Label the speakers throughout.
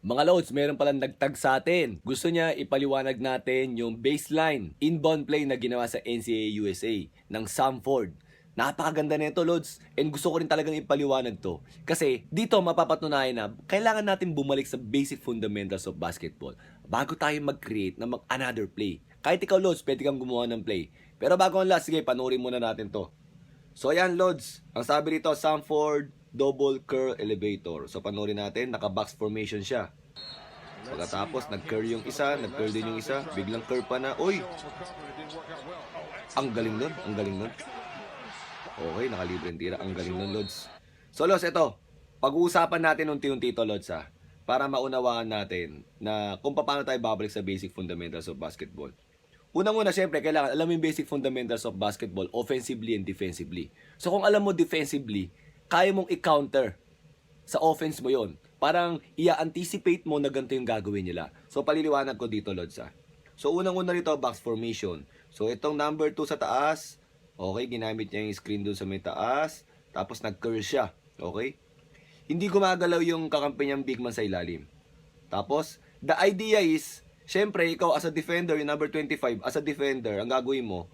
Speaker 1: Mga loads, meron palang nagtag sa atin. Gusto niya ipaliwanag natin yung baseline inbound play na ginawa sa NCAA USA ng Samford. Napakaganda nito, loads. And gusto ko rin talagang ipaliwanag to. Kasi dito mapapatunayan na kailangan natin bumalik sa basic fundamentals of basketball bago tayo mag-create ng another play. Kahit ikaw, loads, pwede kang gumawa ng play. Pero bago ang last, sige, panoorin muna natin to. So ayan, loads. Ang sabi rito, Samford double curl elevator. So panoorin natin, naka-box formation siya. Pagkatapos, nag-curl yung isa, nag-curl din yung isa, biglang curl pa na. Uy! Ang galing nun, ang galing nun. Okay, nakalibre yung tira. Ang galing nun, loads. So, loads, ito. Pag-uusapan natin unti-unti ito, loads, ha. Para maunawaan natin na kung paano tayo babalik sa basic fundamentals of basketball. Unang-una, syempre, kailangan alam mo yung basic fundamentals of basketball, offensively and defensively. So, kung alam mo defensively, kaya mong i-counter sa offense mo yon. Parang i-anticipate mo na ganito yung gagawin nila. So, paliliwanag ko dito, Lods, ha. So, unang-una rito, box formation. So, itong number 2 sa taas, okay, ginamit niya yung screen dun sa may taas, tapos nag-curl siya, okay? Hindi gumagalaw yung kakampi niyang big man sa ilalim. Tapos, the idea is, syempre, ikaw as a defender, yung number 25, as a defender, ang gagawin mo,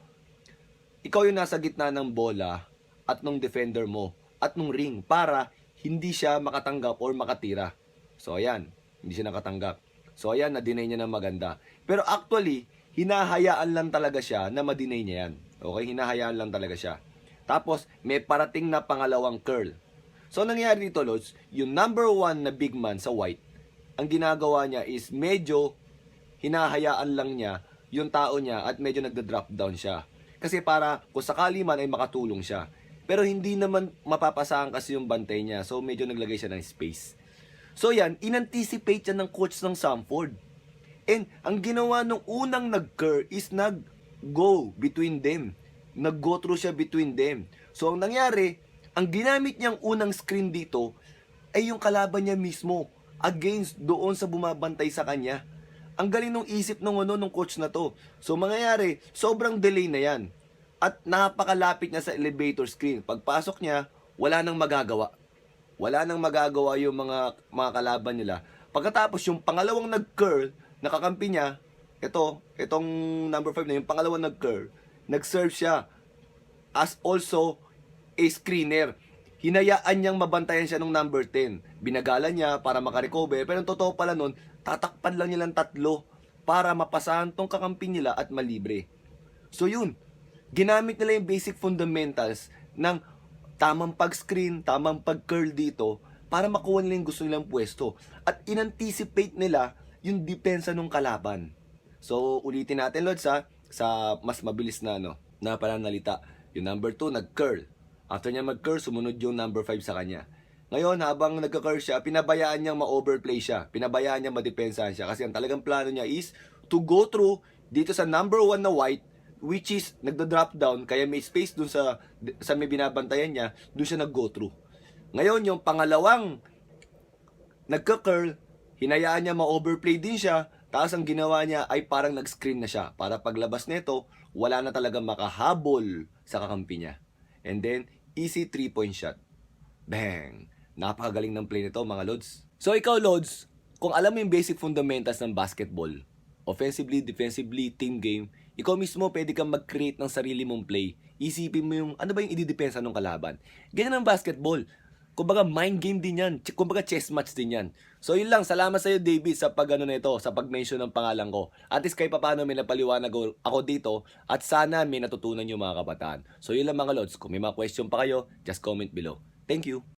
Speaker 1: ikaw yung nasa gitna ng bola at nung defender mo at nung ring para hindi siya makatanggap or makatira. So, ayan, hindi siya nakatanggap. So, ayan, na-deny niya ng maganda. Pero actually, hinahayaan lang talaga siya na ma-deny niya yan. Okay, hinahayaan lang talaga siya. Tapos, may parating na pangalawang curl. So, nangyari dito, Lods, yung number 1 na big man sa white, ang ginagawa niya is medyo hinahayaan lang niya yung tao niya at medyo nagda-drop down siya. Kasi para kung sakali man ay makatulong siya. Pero hindi naman mapapasahan kasi yung bantay niya. So medyo naglagay siya ng space. So yan, inanticipate yan ng coach ng Samford. And ang ginawa nung unang nag-curl is nag-go between them. Nag-go through siya between them. So ang nangyari, ang ginamit niyang unang screen dito ay yung kalaban niya mismo against doon sa bumabantay sa kanya. Ang galing nung isip nung coach na to. So mangyayari, sobrang delay na yan. At napakalapit niya sa elevator screen. Pagpasok niya, wala nang magagawa. Wala nang magagawa yung mga kalaban nila. Pagkatapos yung pangalawang nag-curl, nakakampi niya, itong number 5 na yung pangalawang nag-curl, nag-serve siya as also a screener. Hinayaan niyang mabantayan siya ng number 10. Binagalan niya para makarecover. Pero ang totoo pala nun, tatakpan lang nilang 3 para mapasahan tong kakampi nila at malibre. So yun, ginamit nila yung basic fundamentals ng tamang pag-screen, tamang pag-curl dito para makuha nila yung gusto nilang pwesto. At in-anticipate nila yung depensa ng kalaban. So, ulitin natin, Lods, ha, sa mas mabilis na, na pananalita. Yung number 2, nag-curl. After niya mag-curl, sumunod yung number 5 sa kanya. Ngayon, habang nagka-curl siya, pinabayaan niyang ma-overplay siya. Pinabayaan niyang madepensahan siya. Kasi ang talagang plano niya is to go through dito sa number 1 na white, which is nagda-drop down, kaya may space dun sa may binabantayan niya, dun siya nag-go through. Ngayon, yung pangalawang nagka-curl, hinayaan niya ma-overplay din siya, tapos ang ginawa niya ay parang nag-screen na siya, para paglabas nito, wala na talaga makahabol sa kakampi niya. And then, easy 3-point shot. Bang! Napakagaling ng play nito, mga Lods. So ikaw, Lods, kung alam mo yung basic fundamentals ng basketball, offensively, defensively, team game, ikaw mismo pwede kang mag-create ng sarili mong play. Isipin mo yung ano ba yung ididepensa ng kalaban. Ganyan ang basketball. Kumbaga mind game din yan. Kumbaga chess match din yan. So yun lang, salamat sa iyo, David, sa sa pag-mention ng pangalan ko. At least kahit paano may napaliwanag ako dito at sana may natutunan yung mga kabataan. So yun lang, mga Lods. Kung may mga question pa kayo, just comment below. Thank you.